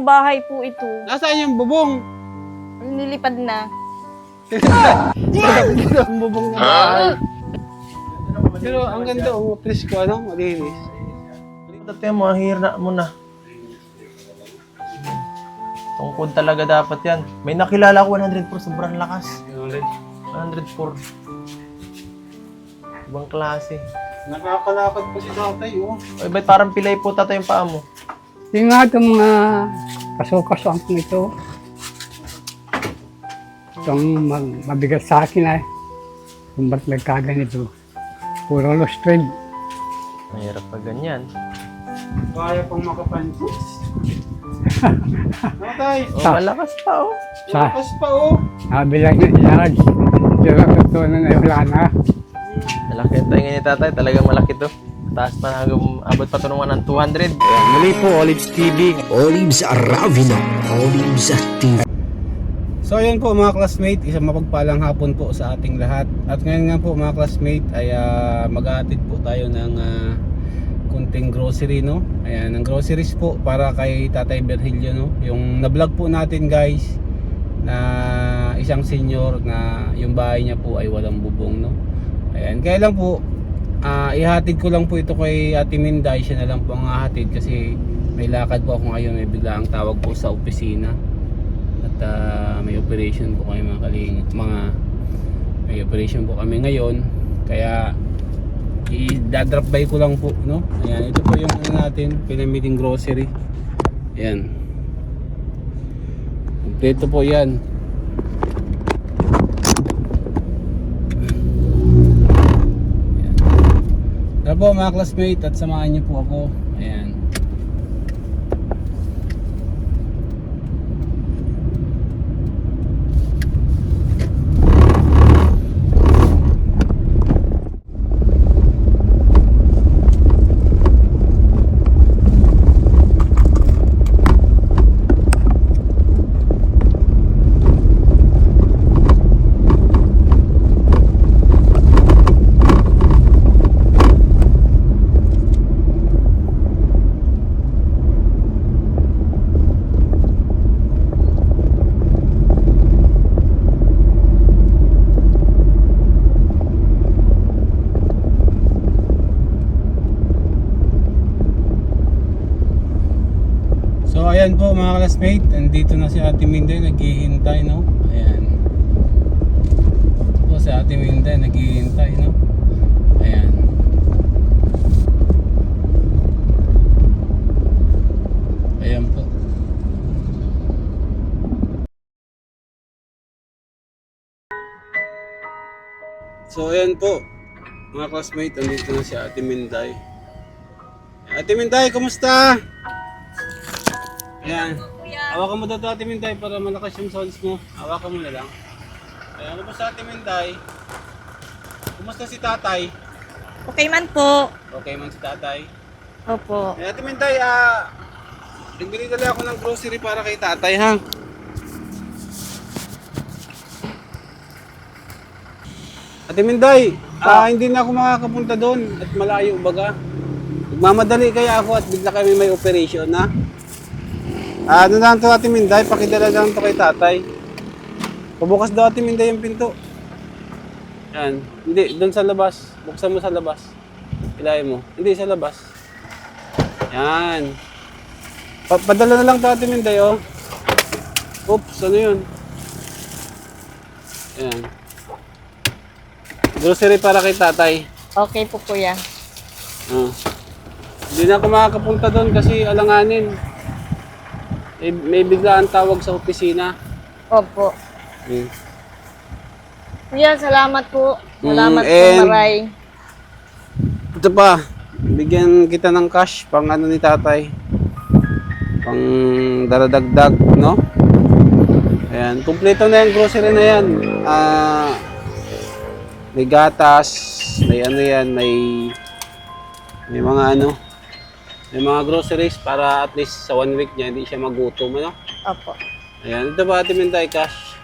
Bahay po ito. Nasaan yung bubong? Nilipad na. Ang bubong na bahay. Pero ang ganda, presko, ano? Malinis. Ito yung mga hirna mo na. Tungkod talaga dapat yan. May nakilala ko 104, sobrang lakas. 104. Ibang klase. Nakakalakad pa si tatay, oh. Ay, ba't parang pilay po tatay yung paa mo? Yung nga itong mga kaso-kaso ito. Itong mabigat sa akin ay kung ba't nagkaganito. Puro lustrid. Mahirap pa ganyan. Kaya pang makapantis. Tatay, Oh, malakas pa oh. malakas pa, oh. Sabi lang na ilag. Yung natutunan ay wala na. Malaki ang tainga ni tatay. Talagang malaki to. Taas pa hanggang abot pa ito ng 200. Muli po, Olives TV. Olives Aravino. Olives TV. So ayun po mga classmate, isang mapagpalang hapon po sa ating lahat. At ngayon nga po mga classmate ay mag-aatid po tayo ng kunting grocery, no? Ayan, ng groceries po para kay Tatay Virgilio, no? Yung na-vlog po natin guys na isang senior na yung bahay niya po ay walang bubong, no? Ayan, kaya lang po ihatid ko lang po ito kay Ate Minday, siya na lang po ang hahatid kasi may lakad po ako ngayon, may biglaang tawag po sa opisina. At may operation po kami may operation po kami ngayon, kaya i-drop by ko lang po, no? Ayan, ito po yung ano natin, pinamiting grocery. Ayan, kompleto po yan. Ayan. Tara po mga classmate at samahan niyo po ako. Ayan. So ayan po mga classmate, andito na si Ate Minday naghihintay, no? Ayan. Ito po si Ate Minday naghihintay, no? Ayan. Ayan po. So ayan po mga classmate, andito na si Ate Minday. Ate Minday, kumusta? Ayan. Hawakan mo daw ito, Ate Minday, para malakas yung sounds mo. Hawakan mo na lang. Ayan, kumusta Ate Minday? Kumusta si tatay? Okay man po. Okay man si tatay. Opo. Ayan, Ate Minday, nagbili dala ako ng grocery para kay tatay, ha? Ate Minday, hindi na ako makakapunta doon at malayo baga. Nagmamadali kaya ako at bigla kami may operation, na. Ano lang ito, Ate Minday, pakidala lang ito kay tatay. Pabukas daw, Ate Minday, yung pinto. Yan. Hindi, doon sa labas. Buksan mo sa labas. Ilayin mo. Hindi, sa labas. Yan. Padala na lang ito, Ate Minday, oh. Oops, ano yun? Yan. Grocery para kay tatay. Okay po kuya. Hindi na ako makakapunta doon kasi alanganin. May biglaan tawag sa opisina. Opo. Kuya, salamat po. Salamat po and maray. Ito pa, bigyan kita ng cash pang ano ni tatay. Pang daradagdag, no? Ayan, kumpleto na yung grocery na yan. May gatas, may ano yan, may mga ano, may mga groceries para at least sa 1 week niya hindi siya magutom, ano? Opo. Ayan, ito ba Ate Minday, cash?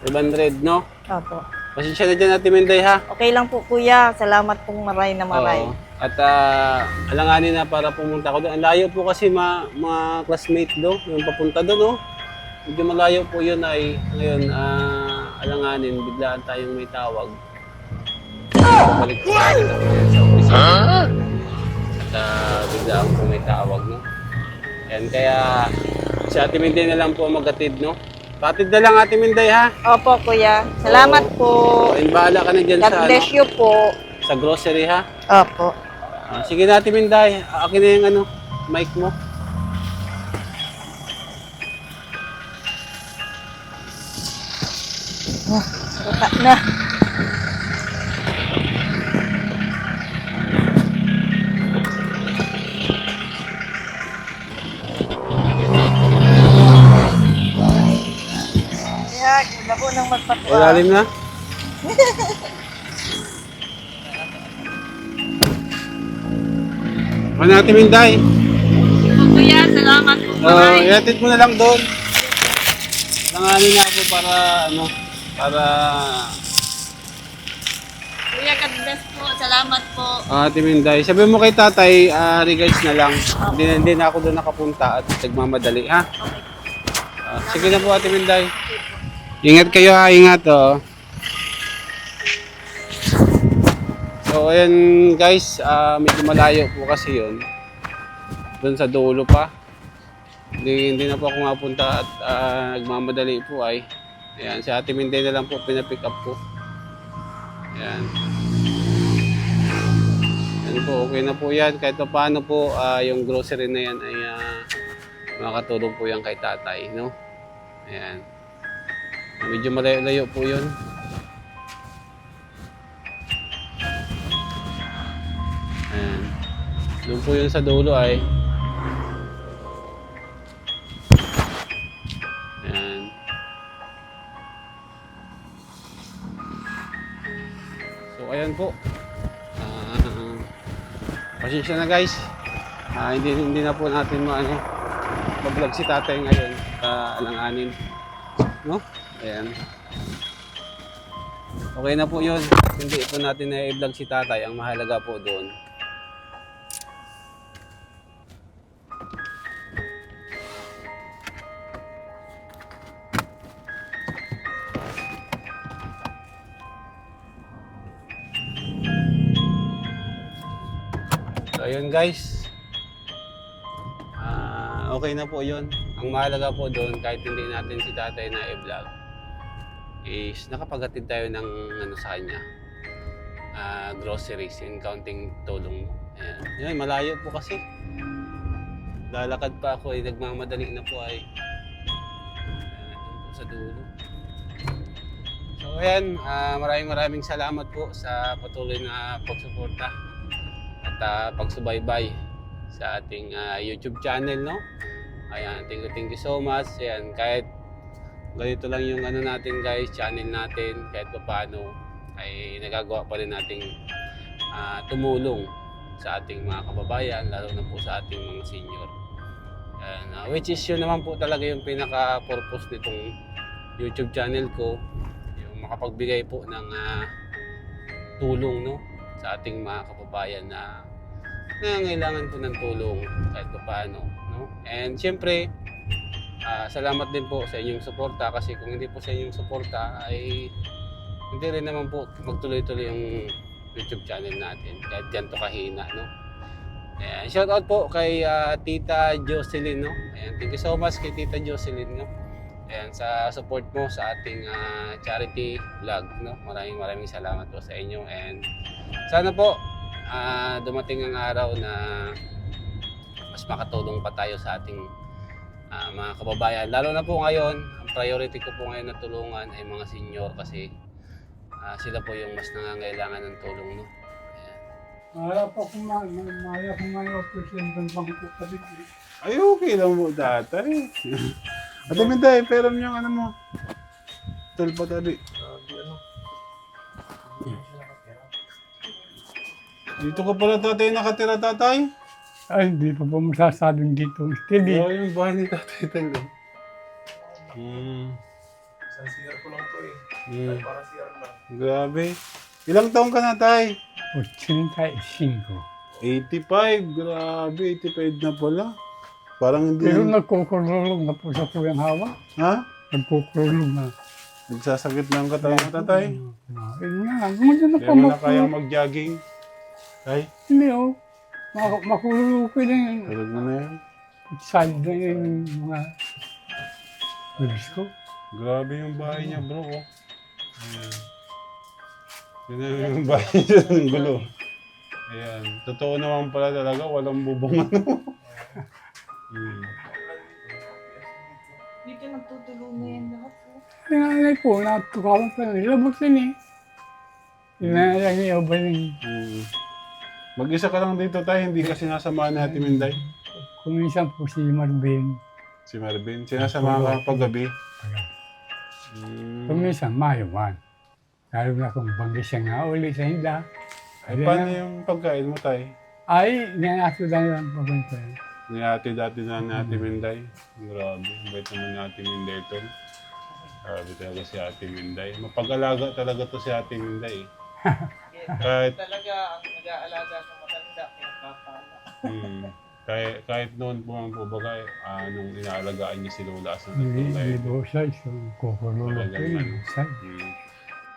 500, no? Opo. Pasensya na dyan, Ate Minday, ha? Okay lang po kuya. Salamat pong maray na maray. Oo. At alanganin na para pumunta ko doon. Ang layo po kasi mga classmate doon, yung papunta doon, no? Medyo malayo po yun ay ngayon, alanganin, biglaan tayong may tawag. Balik po tayo sa office. At biglaan po may tawag, no? Yan, kaya si Ate Minday na lang po magatid, no? Patid na lang, Ate Minday, ha? Opo kuya. Salamat po. Ayun, bahala ka na dyan God sa, bless you po. sa grocery, ha? Opo. Sige na, Ate Minday. Akin na yung mic mo. Suka na. Kaya, gila po nang magpatuwa. Ilalim na. Ano, Ate Minday? Kuya, salamat po. Iatid mo na lang doon. Langanin na ako para Kuya, God bless po. Salamat po. Ate Minday. Sabi mo kay tatay, regards na lang. Hindi na ako doon nakapunta at nagmamadali, ha? Okay. Sige na po, Ate Minday. Ingat kayo, ha? Ingat, oh. So, ayan guys, medyo malayo po kasi yun. Doon sa dulo pa. Hindi na po ako mapunta at nagmamadali po ay. Ayan, si Ate Minday na lang po pinapick up ko. Ayan. Ayan po, okay na po yan. Kahit pa paano po, yung grocery na yan ay makakatulong po yan kay tatay, no? Ayan. Medyo malayo-layo po yun. Ayan. Doon po yun sa dulo ay. Ayan. So ayan po. Pasensya na guys. Hindi na po natin mag-vlog si tatay ngayon. Alanganin. No? Ayan. Okay na po yun. Hindi po natin na i-vlog si tatay. Ang mahalaga po doon. So ayun guys. Okay na po yun. Ang mahalaga po doon, kahit hindi natin si tatay na i-vlog, is nakapaghatid tayo ng sa kanya. Groceries and counting tulong mo. Ayan. Yan, malayo po kasi. Lalakad pa ako, nagmamadali na po ay. Doon po sa dulo. So ayan, maraming salamat po sa patuloy na pagsuporta at pagsubaybay sa ating YouTube channel, no? Ayan, thank you so much. Ayan, kahit ganito lang yung natin guys, channel natin, kahit pa paano ay nagagawa pa rin nating tumulong sa ating mga kababayan, lalo na po sa ating mga senior. And, which is yun naman po talaga yung pinaka-purpose nitong YouTube channel ko, yung makapagbigay po ng tulong, no, sa ating mga kababayan na nangangailangan po ng tulong kahit pa paano, no? And siyempre, salamat din po sa inyong suporta, kasi kung hindi po sa inyong suporta ay hindi rin naman po magtuloy-tuloy yung YouTube channel natin kahit ganito kahina, no? Ayan, shout out po kay Tita Jocelyn, no? Ayan, thank you so much kay Tita Jocelyn, no? Ayan, sa support mo sa ating charity vlog, no? Maraming salamat po sa inyo, and sana po dumating ang araw na mas makatulong pa tayo sa ating mga kababayan. Lalo na po ngayon, ang priority ko po ngayon na tulungan ay mga senior, kasi sila po yung mas nangangailangan ng tulong, no? Maya pa kumain operation ng bangko pa din. Ay, okay lang po tatay. Ate Minday, pero yung mo. Tulpa tali. Dito ka pala tatay nakatira, tatay? Ay, hindi pa po masasabing dito. Steady. Oo, yung bahay ni tatay talaga. Isang CR ko lang to eh. Hmm. Para CR lang. Grabe. Ilang taong ka na, tay? 85. 85. Grabe, 85 na pala. Parang hindi Pero na... nagkukulong na po sa kuyang hawa. Ha? Nagkukulong na. Nagsasakit na ang katawan mo, tatay. Yun nga, gumawa na Hindi pa mo na makulong. kayang mag-jogging. Tay, Hindi oh. Makulong ko na yung tulog mo na yan. side na yung mga ribs ko. Grabe yung bahay niya, bro. Oh. Ayan. Yun na yung bahay niya ng gulo. Ayan. Totoo naman pala talaga, walang bubong ano. Dito nagtutulong na yan lahat po. Nanay po, natukawan pa nila. Labot din eh. Nanay niya ba yung Mag-isa ka lang dito tayo, hindi ka sinasamahan ni Ate Minday. kung minsan po si Marvin. Si Marvin, sinasamahan ka paggabi. Kung minsan mayawan. Lalo na kung banggi siya nga uli sa hinda. Ay, paano yung pagkain mo tayo? Ay, nanato na lang po ko. Ni Ate dati na ni Ate Minday. Grabe, bait naman ni Ate Minday tol. Grabe talaga si Ate Minday. Mapag-alaga talaga to si Ate Minday. Kahit Talaga ang nag-aalaga sa matanda, pinagpapala. kahit noon po ang baga, nung inaalagaan niya si Lola sa Hindi natulay. po siya, kukulong ko Talagang ano. yun. Hmm.